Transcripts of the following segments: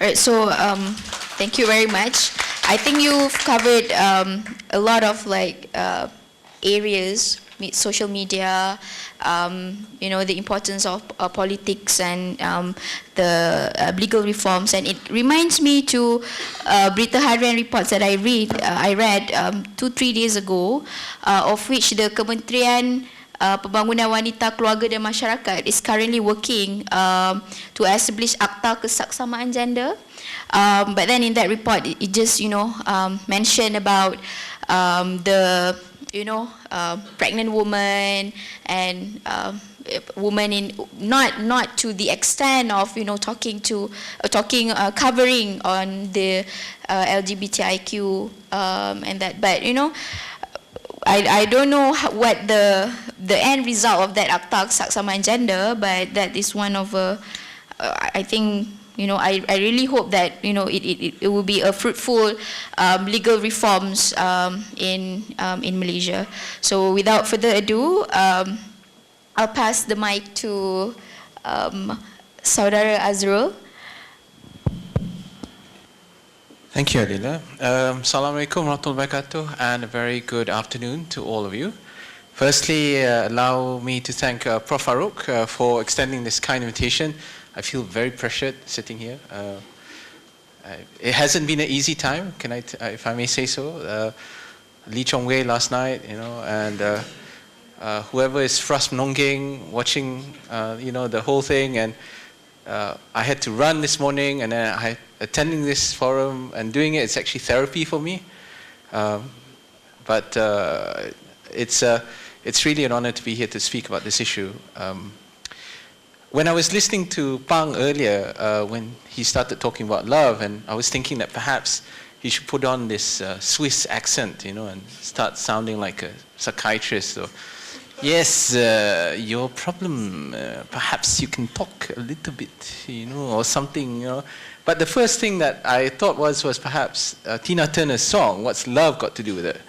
Alright, so thank you very much. I think you've covered a lot of areas, social media, the importance of politics and the legal reforms, and it reminds me to Berita Harian reports that I read 2-3 days ago, of which the Kementerian Pembangunan Wanita, Keluarga dan Masyarakat is currently working to establish Akta Kesaksamaan Gender. But then in that report, it just mentioned about the pregnant woman and women in not to the extent of covering on the LGBTIQ and that, but I don't know what the end result of that Akta Kesaksamaan Gender, but that is one of I think I really hope that it will be a fruitful legal reforms in Malaysia. So without further ado, I'll pass the mic to Saudara Azrul. Thank you, Adilla. Assalamualaikum warahmatullahi wabarakatuh, and a very good afternoon to all of you. Firstly, allow me to thank Prof for extending this kind invitation. I feel very pressured sitting here. It hasn't been an easy time, if I may say so. Lee Chong Wei last night, and whoever is Fras Mnonggeng watching, the whole thing, and I had to run this morning, and then attending this forum and doing it's actually therapy for me. But it's really an honor to be here to speak about this issue. When I was listening to Pang earlier, when he started talking about love, and I was thinking that perhaps he should put on this Swiss accent, and start sounding like a psychiatrist. Or, yes, your problem, perhaps you can talk a little bit, or something, But the first thing that I thought was perhaps Tina Turner's song, What's Love Got to Do with It?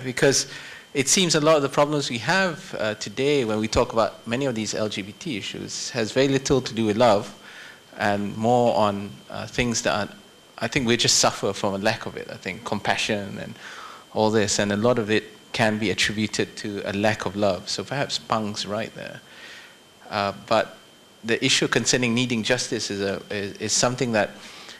Because it seems a lot of the problems we have today when we talk about many of these LGBT issues has very little to do with love and more on things that I think we just suffer from a lack of it. I think compassion and all this, and a lot of it can be attributed to a lack of love. So perhaps Pang's right there. But the issue concerning needing justice is something that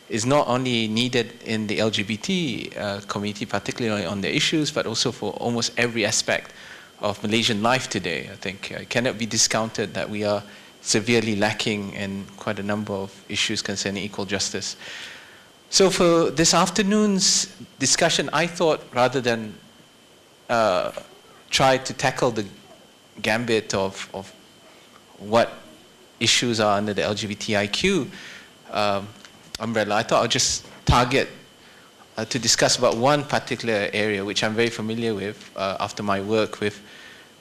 is not only needed in the LGBT community, particularly on the issues, but also for almost every aspect of Malaysian life today. I think it cannot be discounted that we are severely lacking in quite a number of issues concerning equal justice. So for this afternoon's discussion, I thought rather than try to tackle the gambit of what issues are under the LGBTIQ umbrella, I thought I'll just target to discuss about one particular area which I'm very familiar with after my work with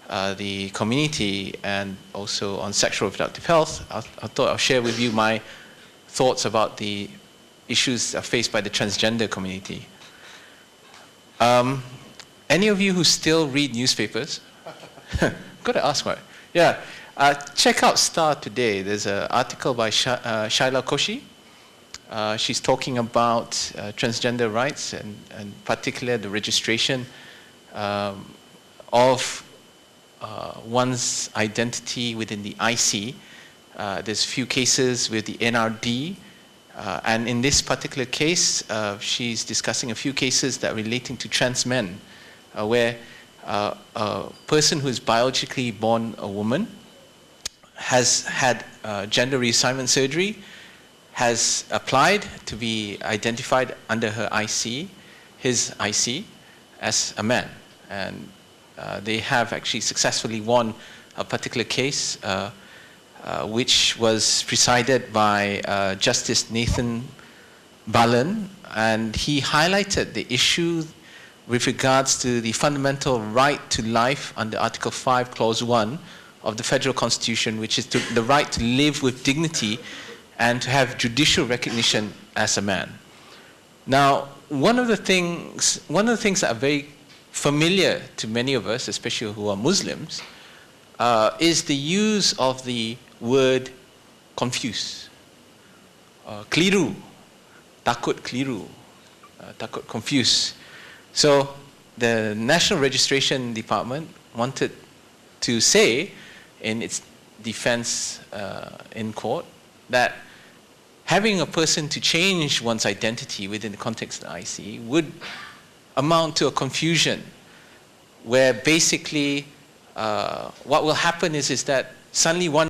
the community and also on sexual reproductive health. I thought I'll share with you my thoughts about the issues faced by the transgender community. Any of you who still read newspapers? Got to ask, right? Yeah. Check out Star today. There's an article by Shaila Koshi. She's talking about transgender rights and particularly the registration of one's identity within the IC. There's a few cases with the NRD, and in this particular case, she's discussing a few cases that are relating to trans men, where a person who is biologically born a woman has had gender reassignment surgery, has applied to be identified under her IC, his IC, as a man. And they have actually successfully won a particular case, which was presided by Justice Nathan Balan, and he highlighted the issue with regards to the fundamental right to life under Article 5, Clause 1 of the Federal Constitution, which is the right to live with dignity and to have judicial recognition as a man. Now, one of the things that are very familiar to many of us, especially who are Muslims, is the use of the word confuse keliru, takut keliru, takut confuse. So the National Registration Department wanted to say in its defense in court that having a person to change one's identity within the context of the IC would amount to a confusion where basically what will happen is that suddenly one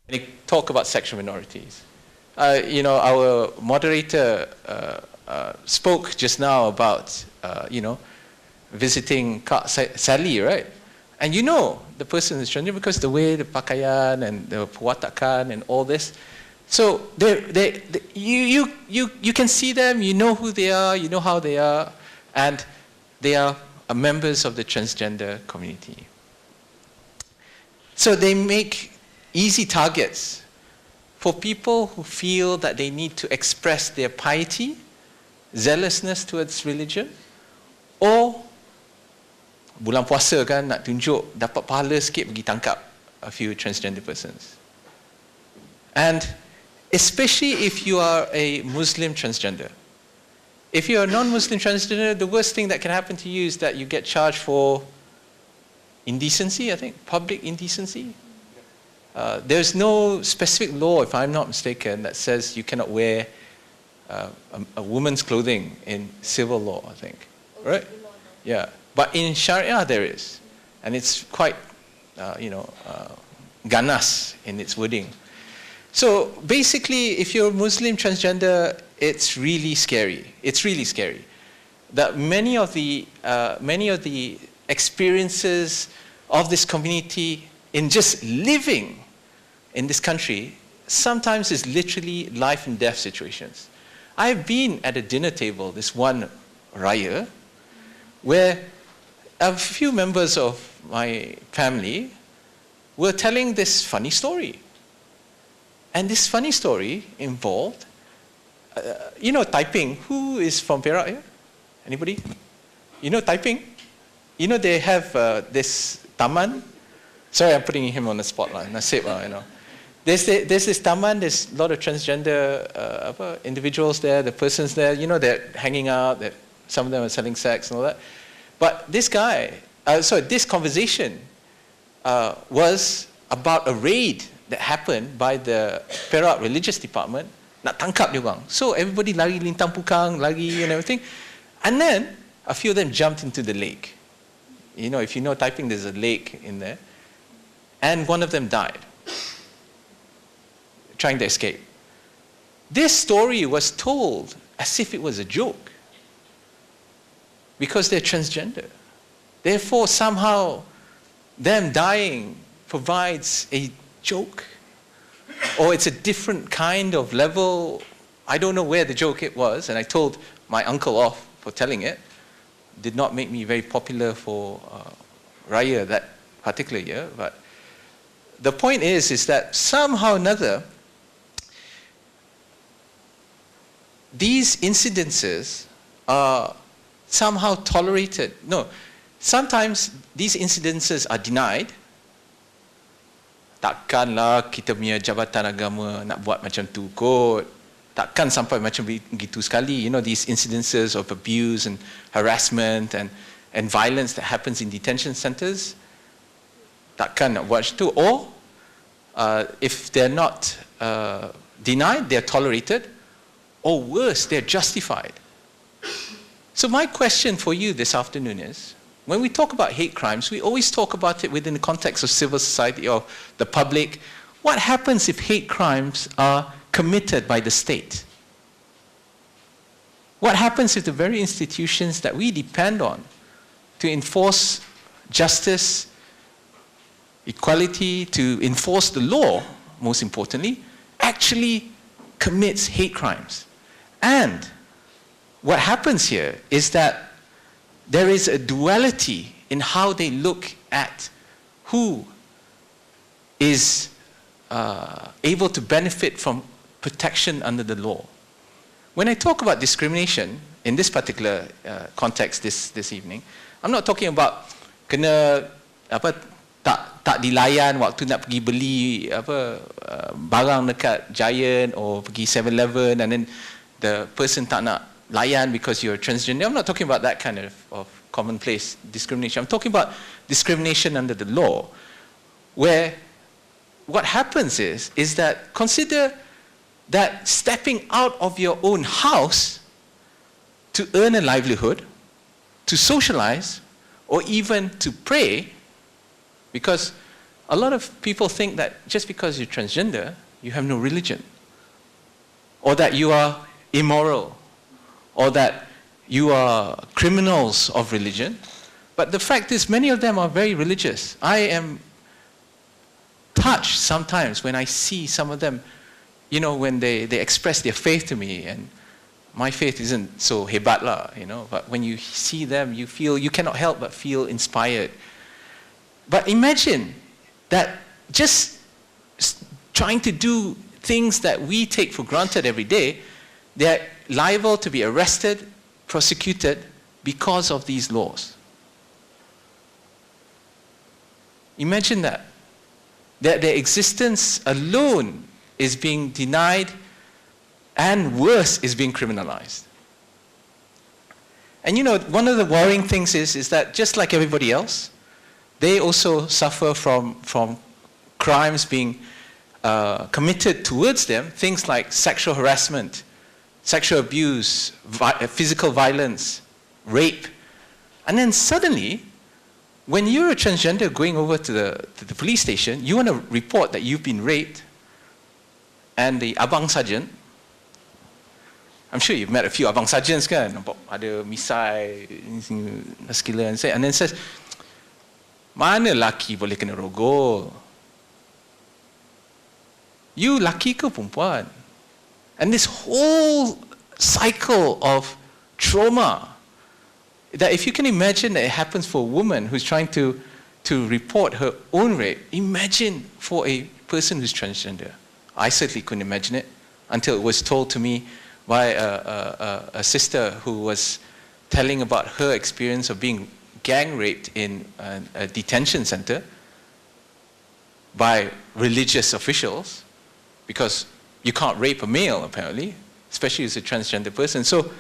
when they talk about sexual minorities. Our moderator spoke just now about, visiting Kak Sally, right? And you know the person is transgender because the way the pakaian and the perwatakan and all this. So you can see them, you know who they are, you know how they are, and they are members of the transgender community. So they make easy targets for people who feel that they need to express their piety, zealousness towards religion, or bulan puasa kan nak tunjuk dapat pahala sikit pergi tangkap a few transgender persons. And especially if you are a Muslim transgender. If you're a non-Muslim transgender, the worst thing that can happen to you is that you get charged for indecency, I think, public indecency. There's no specific law, if I'm not mistaken, that says you cannot wear a woman's clothing in civil law, I think. Right? Yeah. But in Sharia there is. And it's quite, ganas in its wording. So basically, if you're a Muslim transgender, it's really scary. It's really scary. That many of the experiences of this community in just living in this country sometimes is literally life and death situations. I've been at a dinner table this one raya where a few members of my family were telling this funny story. And this funny story involved, typing. Who is from Perak here? Anybody? Typing? They have this taman. Sorry, I'm putting him on the spotlight. Nasib, There's this taman, there's a lot of transgender individuals there, the persons there, they're hanging out, some of them are selling sex and all that. But this conversation was about a raid that happened by the Perak Religious Department, nak tangkap dia orang. So everybody lari lintang pukang, lari and everything. And then a few of them jumped into the lake. If you know typing, there's a lake in there. And one of them died, trying to escape. This story was told as if it was a joke, because they're transgender. Therefore, somehow, them dying provides a joke, or it's a different kind of level. I don't know where the joke it was, and I told my uncle off for telling it. Did not make me very popular for Raya that particular year, but the point is that somehow or another, these incidences are somehow tolerated. No, sometimes these incidences are denied. Takkanlah kita punya jabatan agama nak buat macam tu kot. Takkan sampai macam begitu sekali. These incidences of abuse and harassment and violence that happens in detention centers. Takkan nak buat macam tu. Or, if they're not denied, they're tolerated. Or worse, they're justified. So my question for you this afternoon is, when we talk about hate crimes, we always talk about it within the context of civil society or the public. What happens if hate crimes are committed by the state? What happens if the very institutions that we depend on to enforce justice, equality, to enforce the law, most importantly, actually commits hate crimes? And what happens here is that there is a duality in how they look at who is able to benefit from protection under the law. When I talk about discrimination in this particular context this evening, I'm not talking about kena tak dilayan waktu nak pergi beli barang dekat Giant or pergi 7-Eleven, and then the person tak nak layan because you're transgender. I'm not talking about that kind of commonplace discrimination. I'm talking about discrimination under the law, where what happens is that consider that stepping out of your own house to earn a livelihood, to socialize, or even to pray, because a lot of people think that just because you're transgender, you have no religion, or that you are immoral, or that you are criminals of religion. But the fact is, many of them are very religious. I am touched sometimes when I see some of them, you know, when they express their faith to me, and my faith isn't so hebat lah, you know, but when you see them, you cannot help but feel inspired. But imagine that just trying to do things that we take for granted every day, they're liable to be arrested, prosecuted because of these laws. Imagine that their existence alone is being denied, and worse, is being criminalized. And you know, one of the worrying things is that just like everybody else, they also suffer from crimes being committed towards them, things like sexual harassment, sexual abuse, physical violence, rape. And then suddenly, when you're a transgender going over to the police station, you want to report that you've been raped, and the abang sergeant, I'm sure you've met a few abang sergeants kan, nampak ada misai, skiller, and then says, mana laki boleh kena rogol? You laki ke perempuan? And this whole cycle of trauma, that if you can imagine that it happens for a woman who's trying to report her own rape, imagine for a person who's transgender. I certainly couldn't imagine it until it was told to me by a sister who was telling about her experience of being gang raped in a detention center by religious officials, because you can't rape a male apparently, especially as a transgender person. So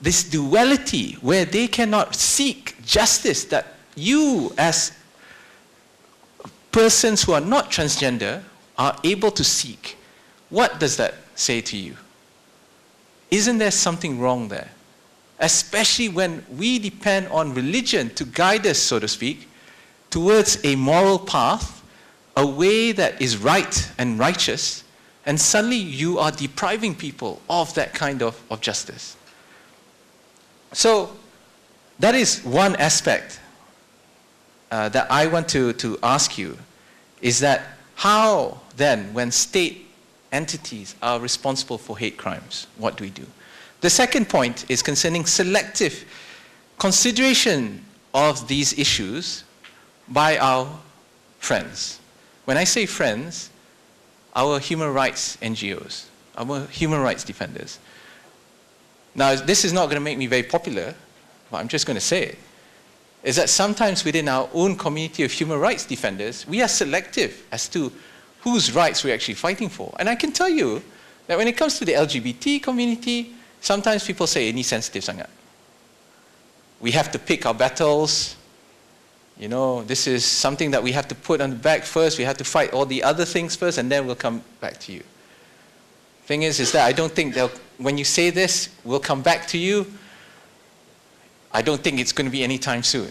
this duality where they cannot seek justice that you as persons who are not transgender are able to seek. What does that say to you? Isn't there something wrong there? Especially when we depend on religion to guide us, so to speak, towards a moral path, a way that is right and righteous, and suddenly you are depriving people of that kind of justice. So that is one aspect that I want to ask you, is that how then, when state entities are responsible for hate crimes, what do we do? The second point is concerning selective consideration of these issues by our friends. When I say friends, our human rights NGOs, our human rights defenders. Now, this is not going to make me very popular, but I'm just going to say it, is that sometimes within our own community of human rights defenders, we are selective as to whose rights we're actually fighting for. And I can tell you that when it comes to the LGBT community, sometimes people say, ini sensitive sangat. We have to pick our battles. You know, this is something that we have to put on the back first. We have to fight all the other things first, and then we'll come back to you. Thing is that I don't think when you say this, we'll come back to you. I don't think it's going to be anytime soon.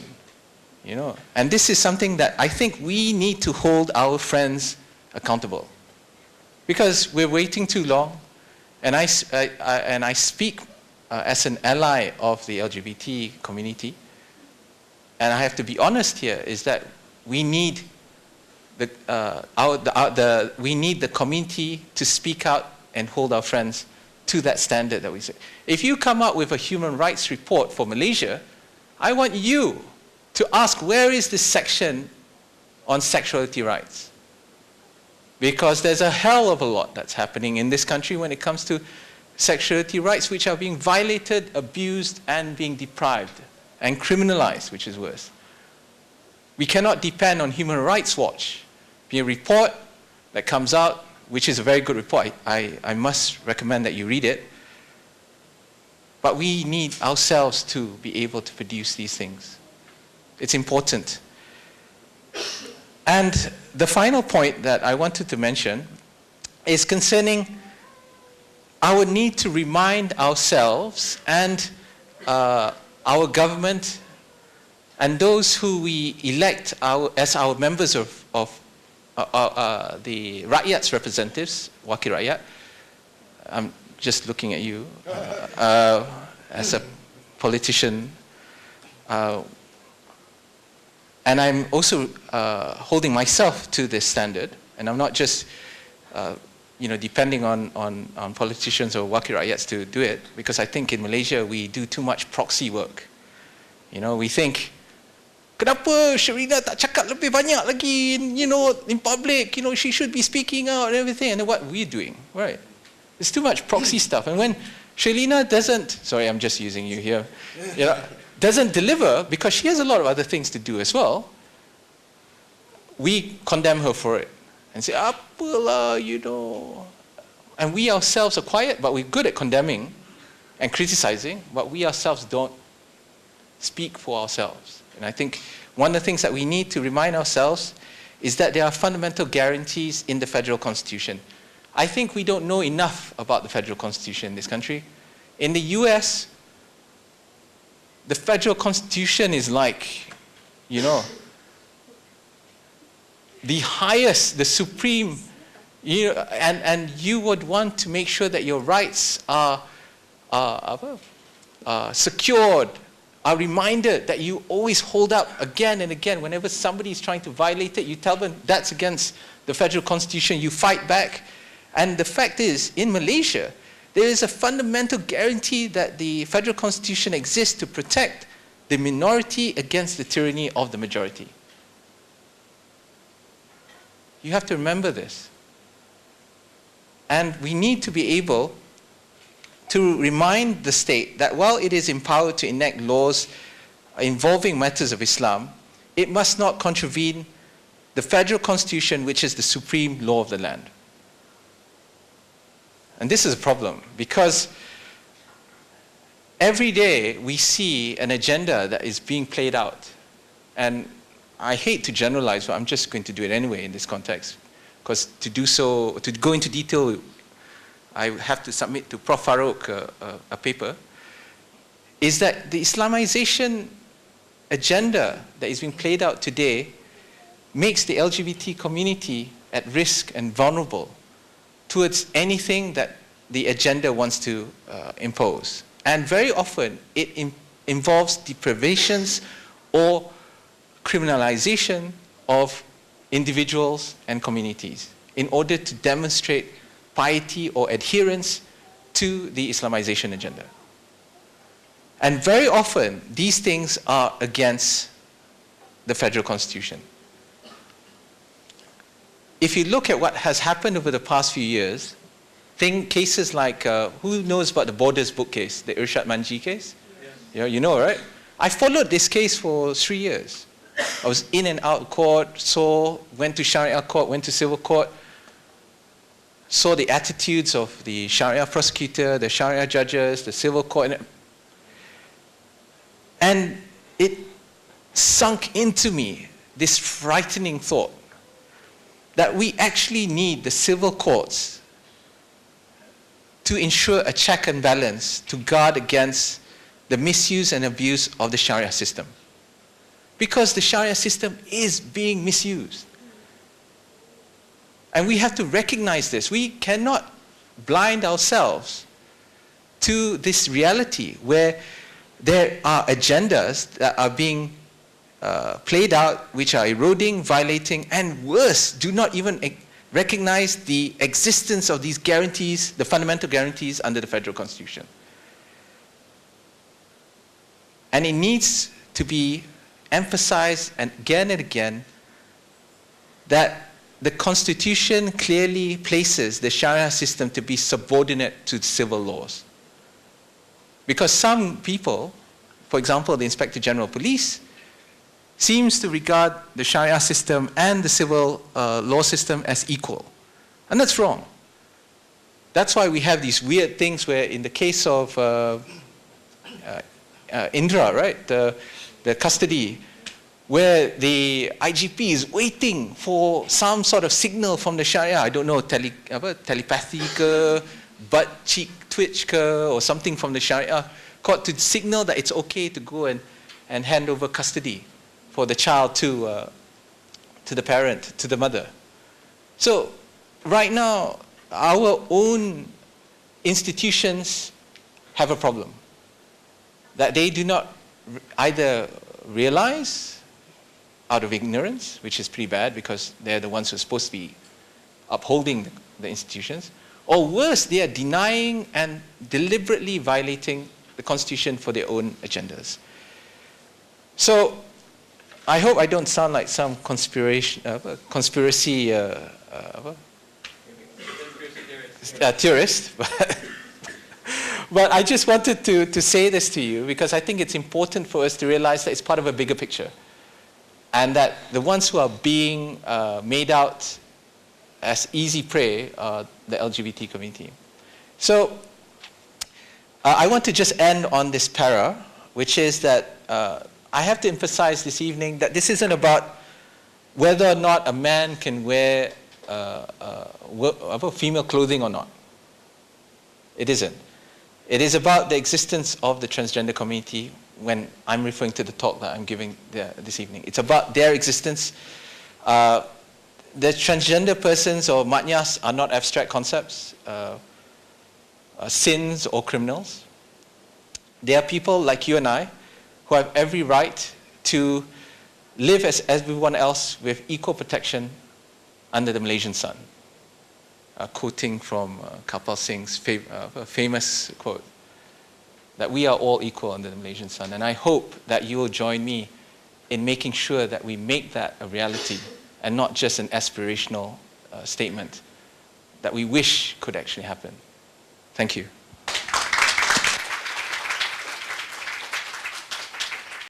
You know, and this is something that I think we need to hold our friends accountable, because we're waiting too long. And I speak as an ally of the LGBT community. And I have to be honest here, is that we need we need the community to speak out and hold our friends to that standard that we say. If you come up with a human rights report for Malaysia, I want you to ask, where is this section on sexuality rights? Because there's a hell of a lot that's happening in this country when it comes to sexuality rights, which are being violated, abused, and being deprived, and criminalized, which is worse. We cannot depend on Human Rights Watch. Be a report that comes out, which is a very good report. I must recommend that you read it. But we need ourselves to be able to produce these things. It's important. And the final point that I wanted to mention is concerning our need to remind ourselves and our government And those who we elect as our members of the Rakyat's representatives, Wakil Rakyat, I'm just looking at you as a politician, and I'm also holding myself to this standard, and I'm not just depending on politicians or Wakil Rakyats to do it, because I think in Malaysia we do too much proxy work. We think, kenapa Syerleena tak cakap lebih banyak lagi, in public, she should be speaking out and everything, and then what we're doing, right? It's too much proxy stuff. And when Syerleena doesn't, sorry, I'm just using you here, doesn't deliver because she has a lot of other things to do as well, we condemn her for it and say, apalah, And we ourselves are quiet, but we're good at condemning and criticizing, but we ourselves don't speak for ourselves. And I think one of the things that we need to remind ourselves is that there are fundamental guarantees in the federal constitution. I think we don't know enough about the federal constitution in this country. In the US, the federal constitution is like, the highest, the supreme, and you would want to make sure that your rights are secured, are reminded that you always hold up again and again. Whenever somebody is trying to violate it, you tell them that's against the federal constitution, you fight back. And the fact is, in Malaysia, there is a fundamental guarantee that the federal constitution exists to protect the minority against the tyranny of the majority. You have to remember this. And we need to be able to remind the state that while it is empowered to enact laws involving matters of Islam, it must not contravene the federal constitution, which is the supreme law of the land. And this is a problem because every day we see an agenda that is being played out. And I hate to generalize, but I'm just going to do it anyway in this context. Because to do so, to go into detail, I have to submit to Prof. Farouk a paper, is that the Islamization agenda that is being played out today makes the LGBT community at risk and vulnerable towards anything that the agenda wants to impose. And very often it involves deprivations or criminalization of individuals and communities in order to demonstrate piety or adherence to the Islamization agenda. And very often these things are against the federal constitution. If you look at what has happened over the past few years, cases like, who knows about the Borders book case, the Irshad Manji case? Yes. You know, right? I followed this case for 3 years. I was in and out of court, went to Sharia court, went to civil court, saw the attitudes of the Sharia prosecutor, the Sharia judges, the civil court, and it sunk into me this frightening thought that we actually need the civil courts to ensure a check and balance to guard against the misuse and abuse of the Sharia system. Because the Sharia system is being misused. And we have to recognize this. We cannot blind ourselves to this reality where there are agendas that are being played out which are eroding, violating, and worse, do not even recognize the existence of these guarantees, the fundamental guarantees under the federal constitution. And it needs to be emphasized again and again that the Constitution clearly places the Sharia system to be subordinate to civil laws. Because some people, for example, the Inspector General of Police, seems to regard the Sharia system and the civil law system as equal. And that's wrong. That's why we have these weird things where in the case of Indra, right, the custody, where the IGP is waiting for some sort of signal from the Sharia, I don't know, telepathy ke, butt cheek twitch ke, or something from the Sharia court to signal that it's okay to go and and hand over custody for the child to the parent, to the mother. So right now, our own institutions have a problem, that they do not either realize out of ignorance, which is pretty bad because they're the ones who are supposed to be upholding the institutions, or worse, they are denying and deliberately violating the Constitution for their own agendas. So I hope I don't sound like some conspiracy theorist, but I just wanted to say this to you because I think it's important for us to realize that it's part of a bigger picture, and that the ones who are being made out as easy prey are the LGBT community. So I want to just end on this para, which is that I have to emphasize this evening that this isn't about whether or not a man can wear female clothing or not. It isn't. It is about the existence of the transgender community when I'm referring to the talk that I'm giving this evening. It's about their existence. The transgender persons or matnyas are not abstract concepts, sins or criminals. They are people like you and I who have every right to live as everyone else with equal protection under the Malaysian sun. Quoting from Kapil Singh's famous quote, that we are all equal under the Malaysian sun. And I hope that you will join me in making sure that we make that a reality and not just an aspirational statement that we wish could actually happen. Thank you.